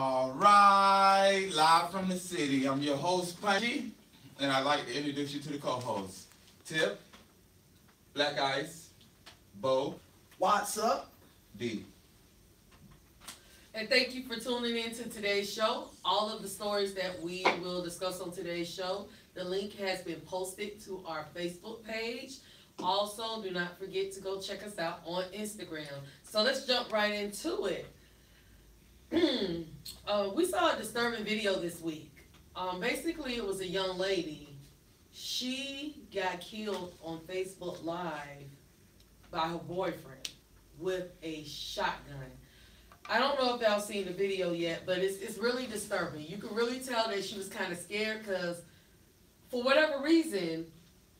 All right, live from the city. I'm your host, Punchy, and I'd like to introduce you to the co-hosts, Tip, Black Ice, Bo, What's up? D. And thank you for tuning in to today's show. All of the stories that we will discuss on today's show, the link has been posted to our Facebook page. Also, do not forget to go check us out on Instagram. So let's jump right into it. We saw a disturbing video this week. Basically, it was a young lady. She got killed on Facebook Live by her boyfriend with a shotgun. I don't know if y'all seen the video yet, but it's really disturbing. You can really tell that she was kind of scared because for whatever reason,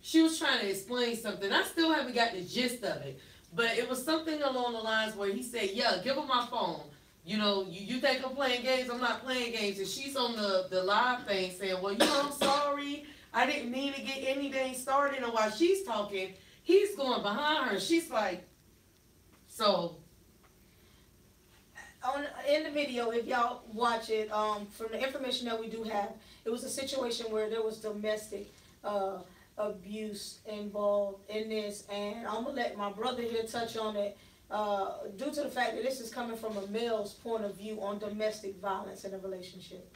she was trying to explain something. I still haven't got the gist of it, but it was something along the lines where he said, yeah, give her my phone. You know, you think I'm playing games? I'm not playing games. And she's on the live thing saying, well, I'm sorry. I didn't mean to get anything started. And while she's talking, he's going behind her. She's like, so. In the video, if y'all watch it, from the information that we do have, it was a situation where there was domestic abuse involved in this, and I'm gonna let my brother here touch on it due to the fact that this is coming from a male's point of view on domestic violence in a relationship.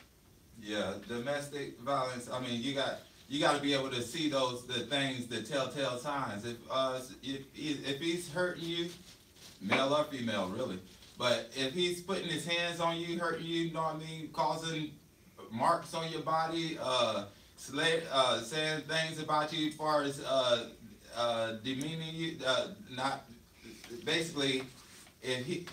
Yeah, domestic violence. I mean, you got to be able to see the things, the telltale signs. If he's hurting you, male or female, really. But if he's putting his hands on you, hurting you, you know what I mean, causing marks on your body, saying things about you as far as demeaning you, not basically, if you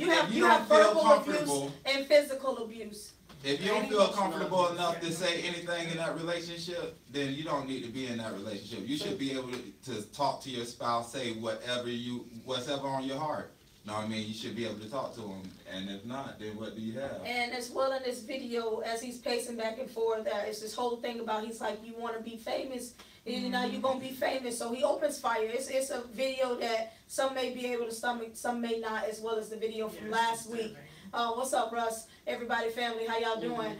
don't feel comfortable and physical abuse. If you don't feel comfortable enough to say anything in that relationship, then you don't need to be in that relationship. You should be able to talk to your spouse, say what's ever on your heart. No, I mean, you should be able to talk to him, and if not, then what do you have? And as well in this video, as he's pacing back and forth, it's this whole thing about he's like, you want to be famous, and now you're going to be famous. So he opens fire. It's a video that some may be able to stomach, some may not, as well as the video from last week. What's up, Russ? Everybody, family, how y'all doing?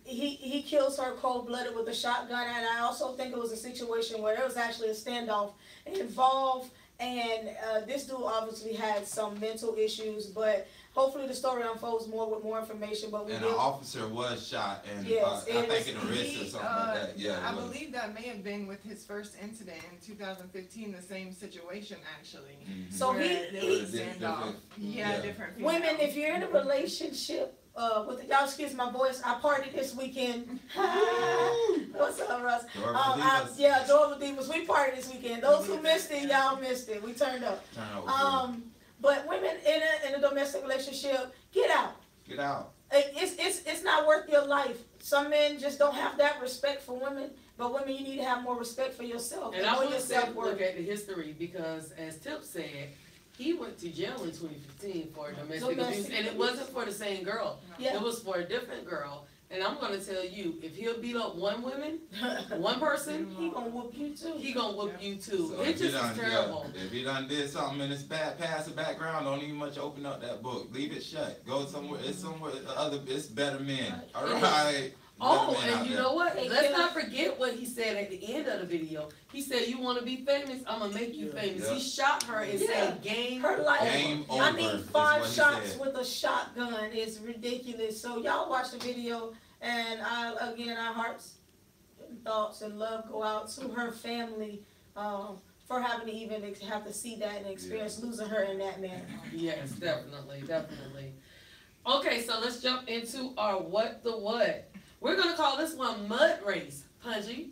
He kills her cold-blooded with a shotgun, and I also think it was a situation where there was actually a standoff involved. And this dude obviously had some mental issues, but hopefully the story unfolds more with more information. But an officer was shot, and yes, I think in a wrist or something like that. Yeah, I believe that may have been with his first incident in 2015, the same situation actually. Mm-hmm. So different women, if you're in a relationship. Y'all excuse my voice. I partied this weekend. What's up, Russ? Dora Divas. We partied this weekend. Those who missed it, y'all missed it. We turned up. But women in a domestic relationship, get out. Get out. It's not worth your life. Some men just don't have that respect for women. But women, you need to have more respect for yourself. And I want to look at the history because, as Tip said, he went to jail in 2015 for domestic abuse, and it wasn't for the same girl. Yeah. It was for a different girl. And I'm going to tell you, if he'll beat up one person, he gonna whoop you too. He gonna whoop you too. So it just is terrible. Yeah, if he done did something in his past the background, don't even much open up that book. Leave it shut. Go somewhere. It's somewhere other. It's better men. All right. Oh, and you know what? Let's not forget what he said at the end of the video. He said, you want to be famous? I'm going to make you famous. Yep. He shot her and said, game over. Game over. I mean, 5 shots with a shotgun is ridiculous. So y'all watch the video, and our hearts and thoughts and love go out to her family for having to even have to see that and experience losing her in that manner. Yes, definitely. Okay, so let's jump into our what the what. We're going to call this one Mud Race, Punchy.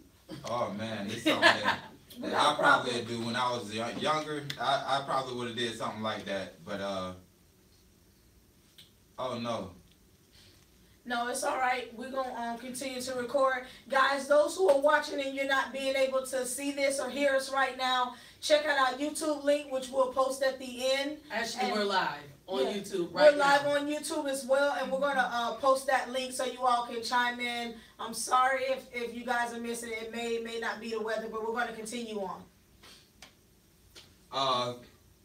Oh, man. It's something that I probably would do when I was younger. I probably would have did something like that. But, oh, no. No, it's all right. We're going to continue to record. Guys, those who are watching and you're not being able to see this or hear us right now, check out our YouTube link, which we'll post at the end. Actually, we're live on YouTube right now. We're live on YouTube as well, and we're going to post that link so you all can chime in. I'm sorry if you guys are missing it. It may not be the weather, but we're going to continue on.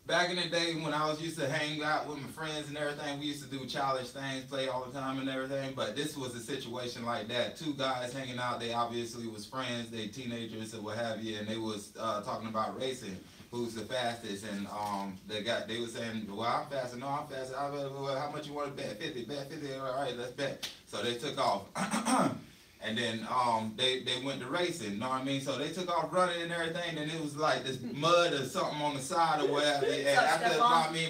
Back in the day when I was used to hang out with my friends and everything, we used to do childish things, play all the time and everything. But this was a situation like that. Two guys hanging out. They obviously was friends. They teenagers or what have you, and they was talking about racing. Who's the fastest? And they was saying, well, I'm faster. No, I'm faster. Well, how much you want to bet? 50. Bet 50. All right, let's bet. So they took off. And then they went to racing, you know what I mean? So they took off running and everything, and it was like this mud or something on the side or whatever. And after,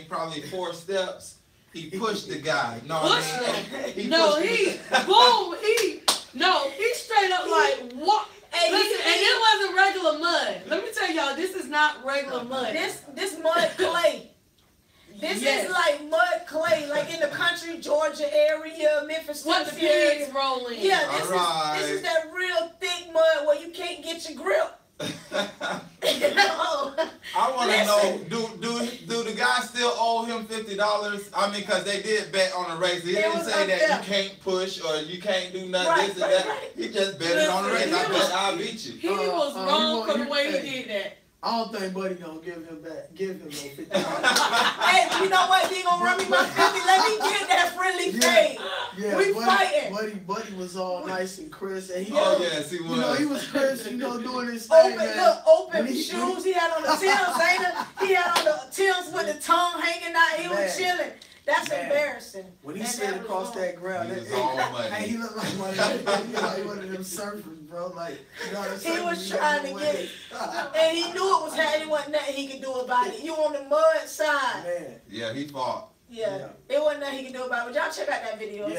probably 4 steps, he pushed the guy. You know what I mean? He straight up like, what? And it wasn't regular mud. Let me tell y'all, this is not regular mud. This mud clay. This is like mud clay, like in the country, Georgia area, Memphis, what Tennessee area. pigs rolling? Yeah, this is that real thick mud where you can't get your grip. I want to know, do the guy still owe him $50? I mean, because they did bet on the race. He didn't say that you can't push or you can't do nothing, this and that. He just betted on the race. I bet I'll beat you. He was wrong for the way he did that. I don't think Buddy gonna give him no $50. Hey, you know what? He gonna run me my 50. Let me get that friendly fade. Yeah, we fighting. Buddy was all nice and crisp, and he. Yes, he was. You know, he was crisp. You know, doing his thing. Open shoes. He had on the Tims, ain't it? He had on the Tims with the tongue hanging out. He was chilling. That's embarrassing. When he slid across that ground, he looked like one of them surfers, bro. Like, you know what I'm saying? He was trying to get it. And he knew it was happening. There wasn't nothing he could do about it. You on the mud side. Man. Yeah, he fought. Yeah. It wasn't nothing he could do about it. But y'all check out that video. You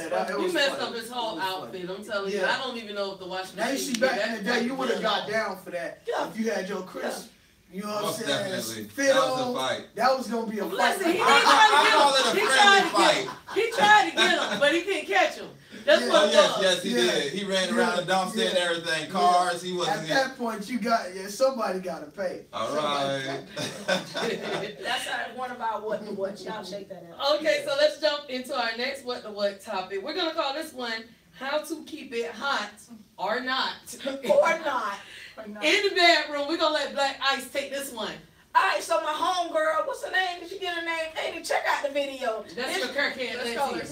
messed up his whole outfit. I'm telling you. I don't even know if the washing machine. Now you see, back in the day, you would have got down for that. Yeah. If you had your crisp. You know what I'm saying? Definitely. Fit that was on, a fight. That was gonna be a fight. Listen, he call it a friendly fight. He tried to get him, but he couldn't catch him. That's what it was. Yes, he did. He ran around the dumpster and everything. Cars, he wasn't. At that point, somebody got to pay. All right. That's one of our what the what. Y'all check that out. Okay, so let's jump into our next what the what topic. We're gonna call this one "How to Keep It Hot or Not." Or not. In the bedroom, we're gonna let Black Ice take this one. Alright, so my homegirl, what's her name? Did you get her name? Hey, check out the video. That's your Kirkhead. This don't call her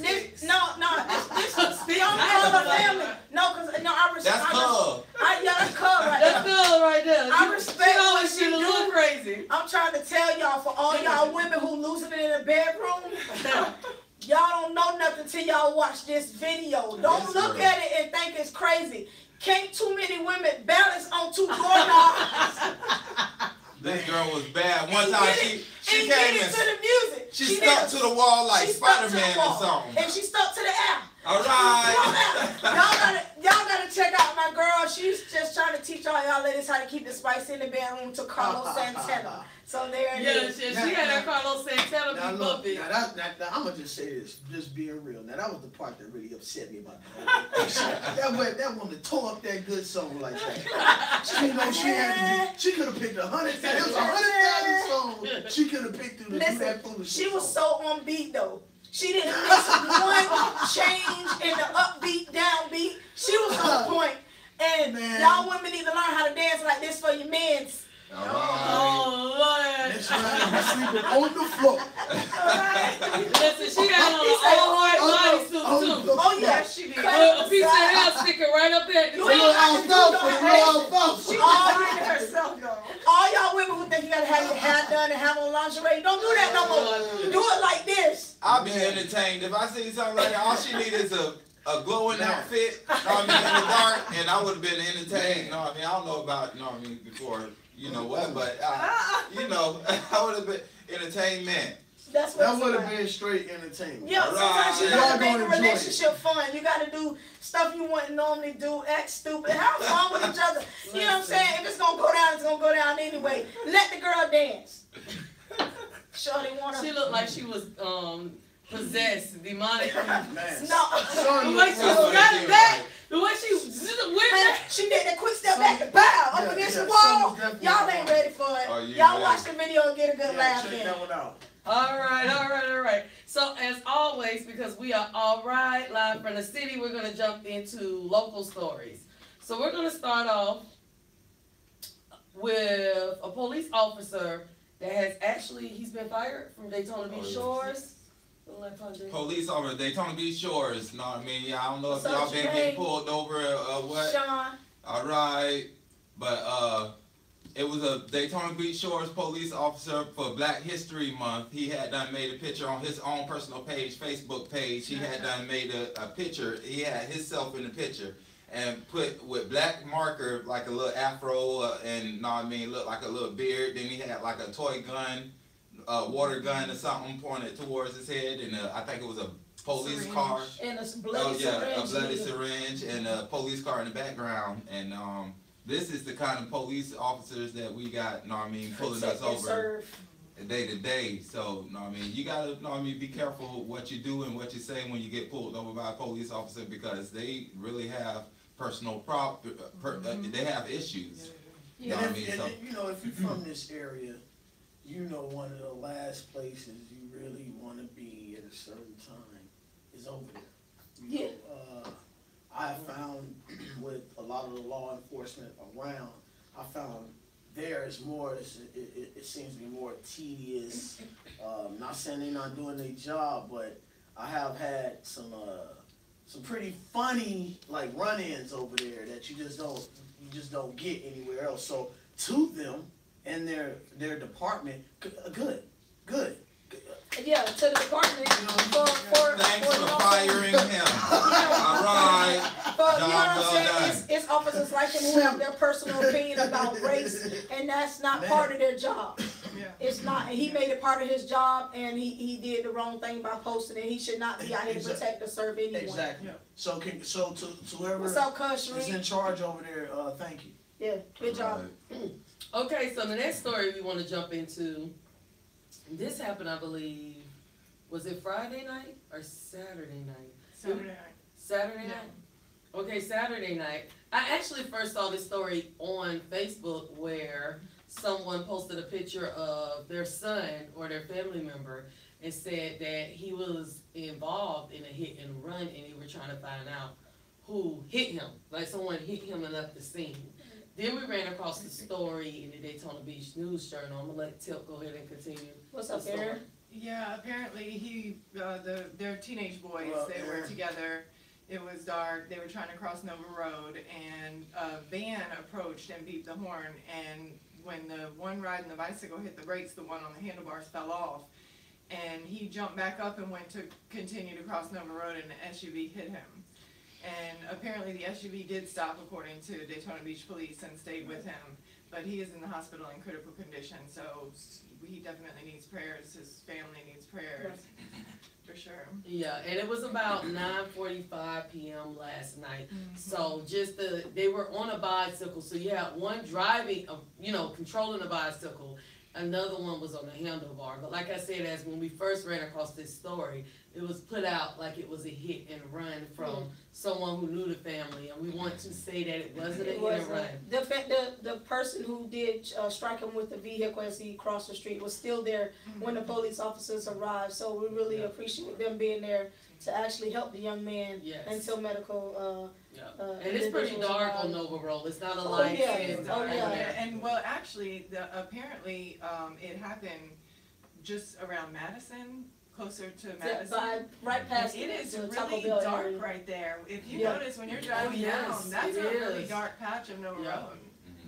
family. No, I respect. That's Cub. That's Cub right there. That's Cub right there. I respect what she a little do. crazy. I'm trying to tell y'all, for all y'all women who losing it in the bedroom, y'all don't know nothing till y'all watch this video. Don't look at it and think it's crazy. Can't too many women balance on 2 doorknobs. This girl was bad. One time she came in. To the music. She stuck to the wall like Spider-Man or something. And she stuck to the air. All right. Y'all gotta check out my girl. She's just trying to teach all y'all ladies how to keep the spice in the bedroom to Carlos Santana. So there it is. She had her Carlos Santana be bumping. Now, I'm going to just say this, just being real. Now, that was the part that really upset me about that. That woman tore up that good song like that. She could have picked 100,000. It was 100,000 songs. She could have picked through that foolishness. She was so on beat, though. She didn't miss one change in the upbeat, downbeat. She was on point. And y'all women need to learn how to dance like this for your men's. All right. Oh, Lord. That's right. I'm sleeping on the floor. Listen, she had on an all-white bodysuit, too. Oh, yeah, she did. A piece of hair sticking right up there. All y'all women who think you gotta have your hair done and have on lingerie, don't do that no more. Do it like this. I'll be entertained. If I see something like that, all she needs is a glowing outfit, in the dark, and I would have been entertained, I don't know about, before, but, I would have been entertainment. That's what that would have been straight entertainment. Yeah, sometimes you gotta make a relationship fun. You gotta do stuff you wouldn't normally do, act stupid, have fun with each other. You know what I'm saying? If it's gonna go down, it's gonna go down anyway. Let the girl dance. Shorty wanna. She looked like she was possessed, demonic. No. The way she got it back, the way she went back. She did that quick step back and bow up against the wall. Y'all ain't ready for it. Y'all watch the video and get a good laugh in. All right. So as always, because we are all right live from the city, we're going to jump into local stories. So we're going to start off with a police officer that has actually, he's been fired from Daytona Beach Shores. Police over Daytona Beach Shores, know what I mean? Yeah, I don't know if So y'all been Jermaine- getting pulled over or what. Sean, Alright, but it was a Daytona Beach Shores police officer for Black History Month. He had done made a picture on his own personal page, Facebook page. He had done made a picture. He had himself in the picture and put with black marker like a little afro and know what I mean, looked like a little beard. Then he had like a toy gun, water gun or something pointed towards his head, and I think it was a police Syringe. car. and a Oh bloody yeah, syringe. a bloody needle. syringe and a police car in the background, and this is the kind of police officers that we got, know what I mean, pulling us Protect and over serve. day to day. So, know what I mean, you gotta, know what I mean, be careful what you do and what you say when you get pulled over by a police officer, because they really have personal they have issues. You know what I mean? So, You know, if you're from this area, you know one of the last places you really wanna be at a certain time is over there. You know, I have found with a lot of the law enforcement around, I found there is more, it seems to be more tedious. Not saying they're not doing their job, but I have had some pretty funny like run-ins over there that you just don't get anywhere else. So to them and their department, good. Yeah, to the department, for thanks for for firing him. Alright. But Job you know what I'm well saying? done. It's officers like him who have their personal opinion about race, and that's not part of their job. Yeah. It's not, and he made it part of his job, and he did the wrong thing by posting it. He should not be out here to protect or serve anyone. Exactly. Yeah. So to whoever What's up, Cuz is in Sheree? charge over there, thank you. Yeah, good job. Okay, so the next story we wanna jump into, this happened, I believe, was it Friday night or Saturday night? Saturday night. Saturday Yeah. night? Okay, Saturday night. I actually first saw this story on Facebook where someone posted a picture of their son or their family member and said that he was involved in a hit and run, and they were trying to find out who hit him. Like someone hit him and left the scene. Then we ran across the story in the Daytona Beach News Journal. I'm gonna let Tip go ahead and continue. What's up, Aaron? Yeah, apparently they're teenage boys, Well, they were Aaron. together, it was dark, they were trying to cross Nova Road, and a van approached and beeped the horn, and when the one riding the bicycle hit the brakes, the one on the handlebars fell off, and he jumped back up and went to continue to cross Nova Road, and the SUV hit him. And apparently the SUV did stop, according to Daytona Beach Police, and stayed with him, but he is in the hospital in critical condition, so he definitely needs prayers, his family needs prayers, for sure. Yeah, and it was about 9:45 p.m. last night. So they were on a bicycle, so you had one driving, controlling a bicycle, another one was on the handlebar. But like I said, as when we first ran across this story, it was put out like it was a hit and run from someone who knew the family, and we want to say that it wasn't a hit and run. The person who did strike him with the vehicle as he crossed the street was still there when the police officers arrived, so we really appreciate them being there to actually help the young man Yes. until medical, Yeah. And it's pretty dark on Nova Road. It's not a light. yeah. It's Oh, dark. yeah. And well, actually, apparently, it happened just around Madison, closer to Madison. right past And it is the Taco really Bell dark area. right there. If you Yeah. notice when you're driving yes, down, that's it a really is. dark patch of Nova Yeah. Road.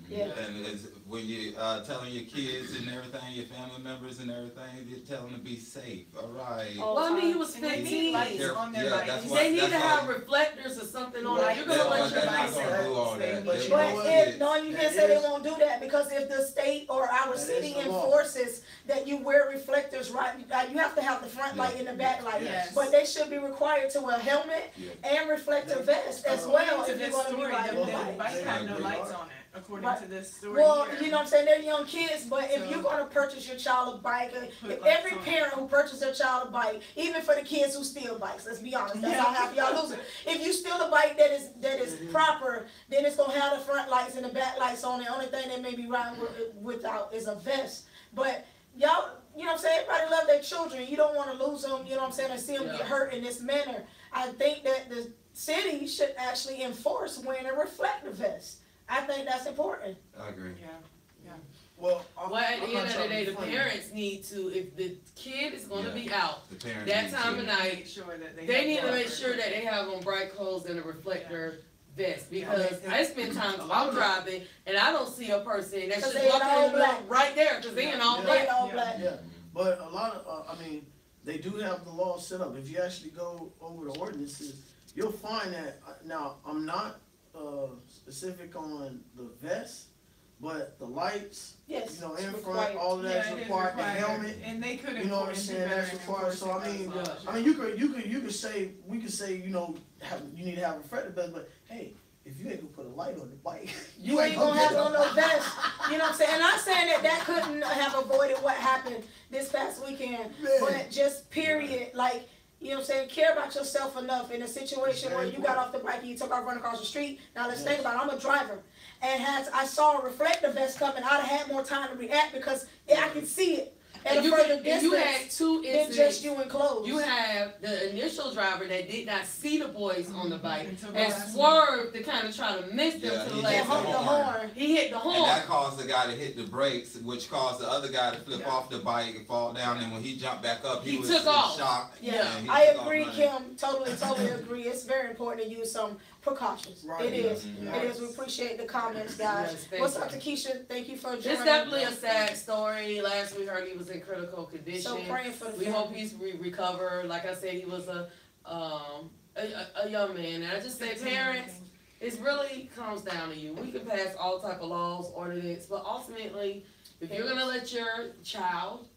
Yeah. And it's, when you telling your kids and everything, your family members and everything, you're telling them to be safe. Alright. Oh, Well, I mean, he was And they need 15. lights They're- on their yeah, bikes. that's They need to that's have why- reflectors or something on Right. it. You're gonna let But your they're not bicycle. gonna do all that. But you They- know But what? kids. you That can't say is- they won't do that, because if the state or our That is city the law. enforces that you wear reflectors, right, you have to have the front light and the back light. Yes. But they should be required to wear helmet Yeah. and reflector vest as According well to if you're this gonna be story, riding the a Well, bike. bike had no agree. lights on it, according Right. to this story Well, here. you know what I'm saying, they're young kids, but if So- you're gonna purchase your child a bike, Put if lights every on it. parent who purchases their child a bike, even for the kids who steal bikes, let's be honest, that's how happy y'all losing. If you steal a bike that is proper, then it's gonna have the front lights and the back lights on it. Only thing they may be riding without is a vest. But y'all, you know what I'm saying, everybody love their children. You don't wanna lose them, you know what I'm saying, and see them get hurt in this manner. I think that the city should actually enforce wearing a reflective vest. I think that's important. I agree. Yeah, yeah. Well, at the I'm end not of the trying to day, be the funny. parents need to, if the kid is gonna be out The parents that need time to- of night, Make sure that they need to have make proper sure that they equipment. have on bright clothes and a reflector vest, because Yeah. I spend times A lot I'm of- driving and I don't see a person that's 'Cause just they in walking all in the black. right there, cause they in all Yeah. black. They all Yeah. black. Yeah, but a lot of, I mean, they do have the law set up. If you actually go over the ordinances, you'll find that, now, I'm not, specific on the vest, but the lights, Yes, you know, it's in front, required. all of that's Yeah, it is required, the helmet. And they could You know what I'm enforce it saying, better that's in required, so I mean, enforcing those laws. I mean, you could say, we could say, you know, you need to have a reflector vest, but hey, if you ain't gonna put a light on the bike, You ain't gonna get have on no vest, you know what I'm saying? And I'm saying that couldn't have avoided what happened this past weekend, Man. but just period, like, you know what I'm saying, care about yourself enough in a situation where you got off the bike and you took off running across the street. Now let's think about it, I'm a driver, and I saw a reflective vest coming, I'd have had more time to react because I could see it at And a further you had distance two than just incidents. you enclosed. You have the initial driver that did not see the boys on the bike Until the and last swerved to kind of try to miss them Yeah, to the he left. hit And hold the horn. He hit the And horn. that caused the guy to hit the brakes, which caused the other guy to flip Yeah. off the bike and fall down. And when he jumped back up, he was took in off. shock. Yeah. and he I took off agree, running. Kim, totally agree. It's very important to use some precautions. Right. It is. Mhm. It is. We appreciate the comments, guys. Yes, thank What's you. up, Keisha? Thank you for joining. It's definitely a sad story. Last we heard he was in critical condition. So praying for the We family. hope he's recovered. Like I said, he was a young man. And I just say, parents, it really comes down to you. We can pass all type of laws, ordinance, but ultimately, if you're gonna let your child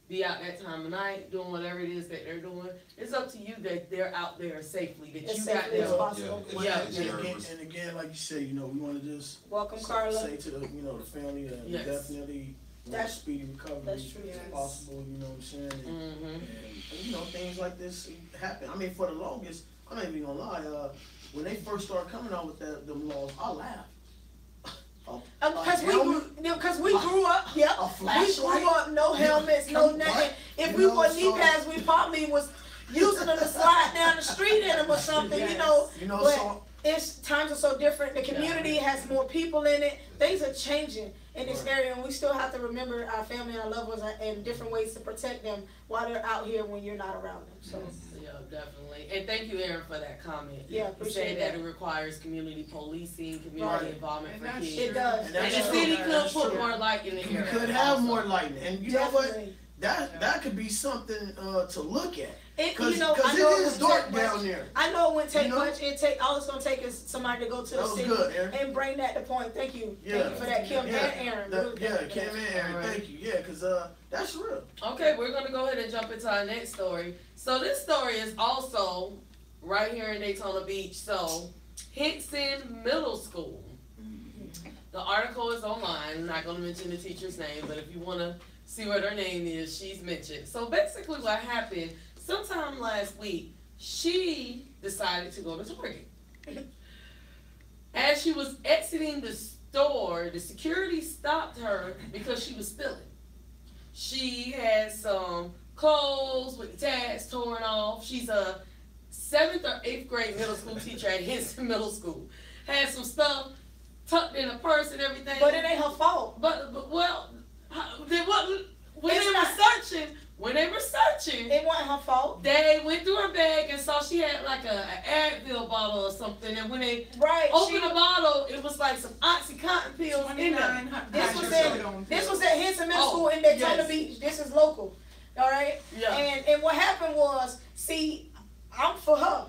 be out that time of night doing whatever it is that they're doing, it's up to you that they're out there safely. That As you got safely as them. possible. Yeah, Yeah. it's And your again, and again, like you said, you know, we wanna just Welcome, Carla. say to the, you know, the family that we Yes. definitely want That's- speedy recovery that's true, as yes. possible, you know what I'm saying? Mm-hmm. And, you know, things like this happen. I mean, for the longest, I'm not even gonna lie, when they first started coming out with them laws, I laughed. Because we grew up, yep. A We flashlight? grew up, no helmets, no What? nothing. If You we know, wore knee so- pads, we probably was using them to slide down the street in them or something, you know. You know, But so, it's, times are so different. The community has more people in it. Things are changing in this Right. area, and we still have to remember our family and our loved ones and different ways to protect them while they're out here when you're not around them. So, Yeah, definitely. And thank you, Aaron, for that comment. yeah, You appreciate said that that. it requires community policing, community Right. involvement And for that's kids. It does. And And that's the true. city could That's put true. more light in the you area. could have also. more lighting, and you know what? Definitely. That could be something to look at. It, Cause, you know, cause I know it is wouldn't dark take much. down there. I know it wouldn't take You know? much. All it's gonna take is somebody to go to That the was city good, Aaron. and bring that to point. Thank you. Yeah. Thank you for that, Kim Yeah. and Aaron. Really Yeah, thank you for Kim that. and Aaron, Alright. thank you. Yeah, cause that's real. Okay, we're gonna go ahead and jump into our next story. So this story is also right here in Daytona Beach. So Hinson Middle School. The article is online. I'm not gonna mention the teacher's name, but if you wanna see what her name is, she's mentioned. So basically what happened, sometime last week, she decided to go to Target. As she was exiting the store, the security stopped her because she was spilling. She had some clothes with the tags torn off. She's a 7th or 8th grade middle school teacher at Hinson Middle School. Had some stuff tucked in a purse and everything. But it ain't her fault. But well, they wasn't, when It's they not- were searching, It wasn't her fault. they went through her bag and saw she had like an Advil bottle or something. And when they Right. opened the bottle, it was like some OxyContin pills in there. 29 This was hydrocodone This pills. was at Hinson Middle Oh, School in Daytona yes. Beach. This is local. All right. Yeah. And what happened was, see, I'm for her.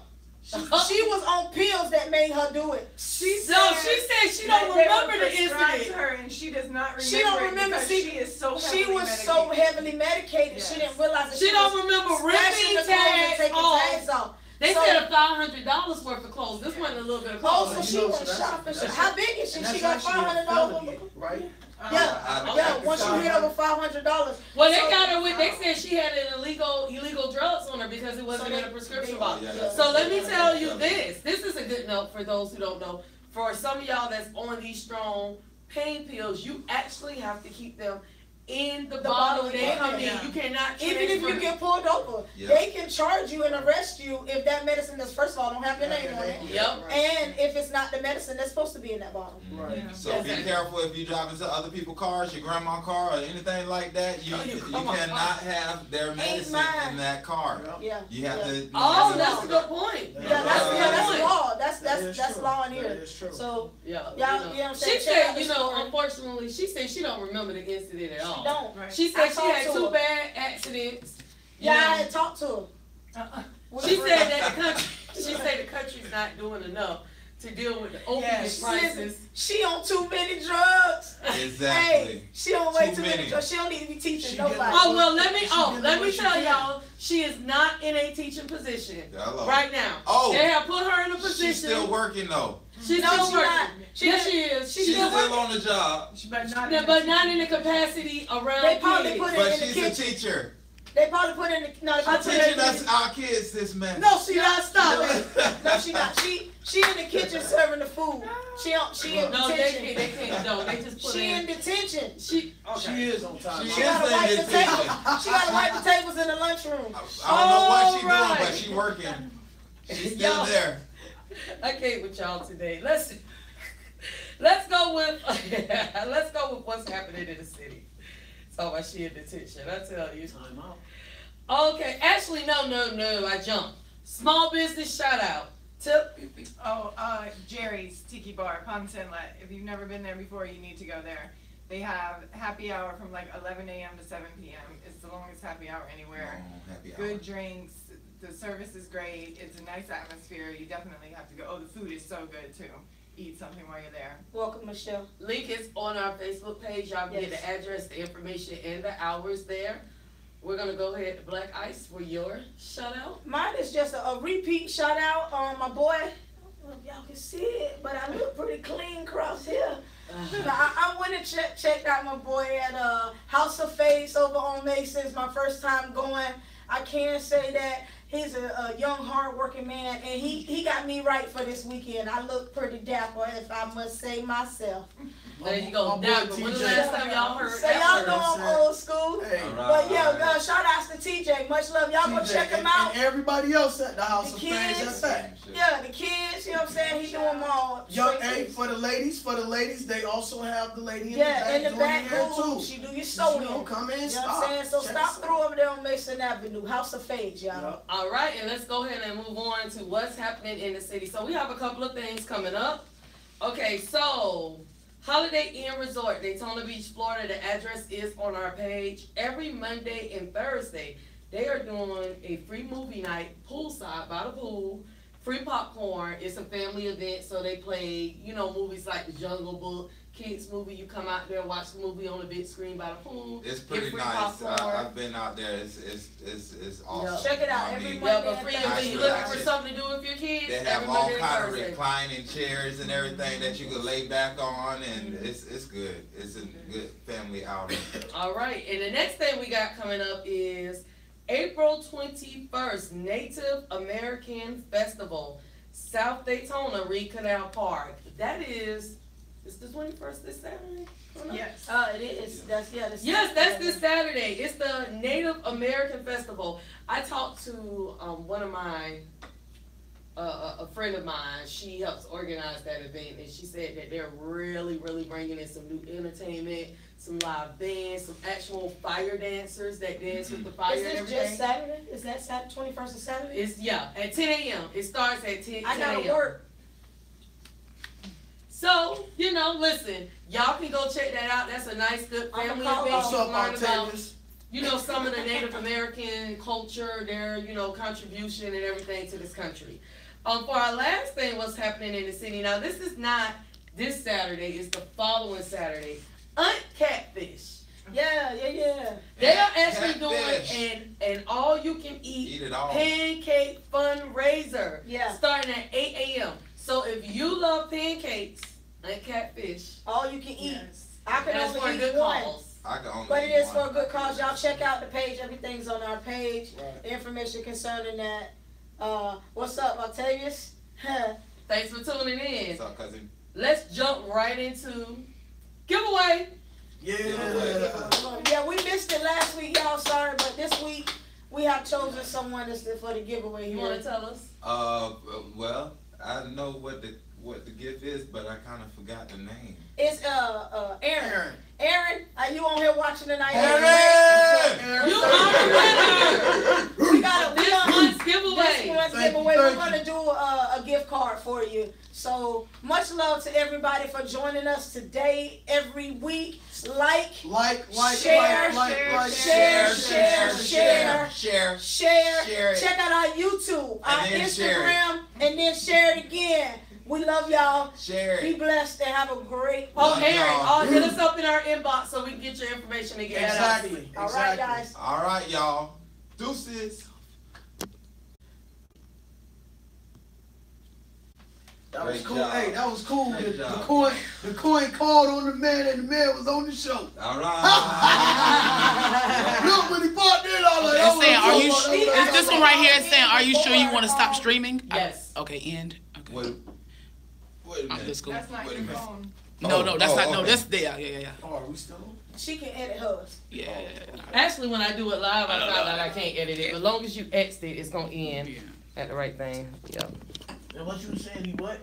She was on pills that made her do it. She So she said she don't remember the incident. her and she does not remember. She don't it remember, because see, she is so She heavily was so medicated. heavily medicated, she Yes. didn't realize that She was don't remember smashing ripping the clothes and tags taking off. tags off. They So- said $500 worth of clothes. This wasn't a little bit of Oh, clothes. so You she know, went so that's- shopping. that's- How big is she? And She that's got actually a $500 felony, right? Yeah, once you hit over $500. Well, they So- got her with. They said she had an illegal drugs on her because it wasn't So in a they- prescription they- box. Yeah, yeah. So let me that's- tell you that's- this. This is a good note for those who don't know. For some of y'all that's on these strong pain pills, you actually have to keep them in the The bottle bottle, they yeah. come in. Yeah. You cannot Even if you transfer. get pulled over, Yeah. they can charge you and arrest you if that medicine that's, first of all, don't have your name on it. Yep. And if it's not the medicine that's supposed to be in that bottle. Right. Yeah. So be careful if you drive into other people's cars, your grandma's car or anything like that. You cannot have their medicine mine. in that car. Yeah. You have Yeah. to. Oh, no. that's a good point. Yeah, that's Good point. law. That is That's true. law in That here. is true. So Yeah, y'all, you know. you know what I'm saying? She Check said, out the you know, story. unfortunately, she said she don't remember the incident at all. She don't. Right. She I said she talked had to two her. bad accidents. You Yeah, I know. had talked to her. She said that the country, she said the country's not doing enough to deal with the opiate Yes. crisis. She on too many drugs. Exactly. Hey, she on way Too too many many. drugs. She don't need to be teaching She nobody. get- Oh well, let me She did let what me she tell can. y'all, she is not in a teaching position Hello. right now. Oh. They have put her in a position. She's still working though. She's No, still she working. not. She Yes, not. she is. She's She's still still working. on the job, But not in the capacity around They probably kids. put it but in the she's a kitchen. teacher. They probably put it in the no. They She's probably put it teaching in the us our kids this mess. No, she not. Stop No. it. No, she not. She in the kitchen serving the food. She in No, they detention. can't. They can't. No, they just put She in in. detention. She. She Okay. is on time. She She is gotta in wipe the detention. table. She gotta wipe the tables in the lunchroom. I don't know what she's Alright. doing, but she working. She's still Y'all- there. I can't with y'all today. Let's go with let's go with what's happening in the city. So about she in detention. I tell you. Time out. Okay, actually, no, I jumped. Small business shout out. Jerry's Tiki Bar, Ponce Inlet. If you've never been there before, you need to go there. They have happy hour from like 11 a.m. to 7 p.m. It's the longest happy hour anywhere. Oh, happy hour. Good drinks. The service is great. It's a nice atmosphere. You definitely have to go. Oh, the food is so good too. Eat something while you're there. Welcome, Michelle. Link is on our Facebook page. Y'all can get Yes. the address, the information, and the hours there. We're gonna go ahead to Black Ice for your shout out. Mine is just a repeat shout out on my boy. I don't know if y'all can see it, but I look pretty clean across here. I went and checked out my boy at House of Face over on Mason's. My first time going. I can say that he's a young, hard-working man, and he got me right for this weekend. I look pretty dapper, if I must say myself. There you go. My boy Now, when the TJ. last time y'all heard So that y'all word? know I'm old school. Hey, All right. But yeah, shout outs to TJ. Much love. Y'all go TJ, check him and- out. And everybody else at the House The of Fans kids. at that. Yeah, the kids, you know what I'm saying? He doing them all. Young, straight hey, things. for the ladies, they also have the lady in Yeah, in the the back back doing hair room, too. she do your You sewing. know, come in, You know stop. what I'm saying? So check stop us out. through over there on Mason Avenue, House of Fage, y'all. Yeah. All right, and let's go ahead and move on to what's happening in the city. So we have a couple of things coming up. Okay, so Holiday Inn Resort, Daytona Beach, Florida. The address is on our page. Every Monday and Thursday, they are doing a free movie night, poolside by the pool, free popcorn. It's a family event, so they play, you know, movies like The Jungle Book, kids movie. You come out there, watch the movie on the big screen by the pool. It's get pretty free nice. popcorn. I've been out there. It's awesome. Check it out I every mean, Monday. Yeah, but free Nice if you looking for relaxing. something to do with your kids. They have every all Monday and kind of Thursday. reclining chairs and everything that you can lay back on, and it's good. It's a good family outing. All right, and the next thing we got coming up is April 21st, Native American Festival, South Daytona, Reed Canal Park. That is the 21st this Saturday? Yes. It is. That's Yes, that's this Saturday. It's the Native American Festival. I talked to one of my, a friend of mine. She helps organize that event, and she said that they're really bringing in some new entertainment, some live bands, some actual fire dancers that dance with the fire Is and this everything. just Saturday? Is that Saturday, 21st of Saturday? It's, yeah, at 10 a.m. It starts at 10 I gotta a.m. work. So, you know, listen, y'all can go check that out. That's a nice, good I'ma family call event. What's You up, can learn about, Octavius? you know, some of the Native American culture, their, you know, contribution and everything to this country. For our last thing, what's happening in the city. Now, this is not this Saturday, it's the following Saturday. Aunt Catfish. Yeah. They are actually Catfish. doing an all-you-can-eat Eat it all. pancake fundraiser. Yeah. Starting at 8 a.m. So if you love pancakes and catfish, All you can eat. Yes. I can that's for a only good eat one. cause. I can only But it eat is for one. a good cause. Y'all check out the page. Everything's on our page. Right. Information concerning that. What's up, Octavius? Thanks for tuning in. What's up, cousin? Let's jump right into giveaway. Yeah. Yeah, we missed it last week, y'all, sorry, but this week, we have chosen someone that's for the giveaway You here. wanna tell us? Well, I know what the gift is, but I kind of forgot the name. It's, Aaron. Aaron, are you on here watching tonight? Aaron! You are the winner! We got a, This month's giveaway. This month's Thank you, giveaway, we're thank gonna do a gift card for you. So, much love to everybody for joining us today, every week. Like, share, share. Check out our YouTube, our And then share it. Instagram, and then share it again. We love y'all. Share Be it. blessed and have a great Oh, Love Aaron, y'all. hit us up in our inbox so we can get your information and get that out to you. Exactly. All right, guys. All right, y'all. Deuces. That was Great cool. job. Hey, that was cool. Great The job. coin called on the man, and the man was on the show. All right. Look, when he popped in, I was like, It's saying, are you? Is Is this one right here saying, are you sure you want to stop streaming? Yes. Okay, end. Okay. Wait a minute. Let's go. That's not Wait a your minute. phone. No, that's not. No, okay. that's there. Yeah. Oh, are we still on? She can edit hers. Yeah. Actually, when I do it live, I found out I can't edit it. But as long as you X it, it's gonna end Yeah. at the right thing. Yep. And what you were saying, he what?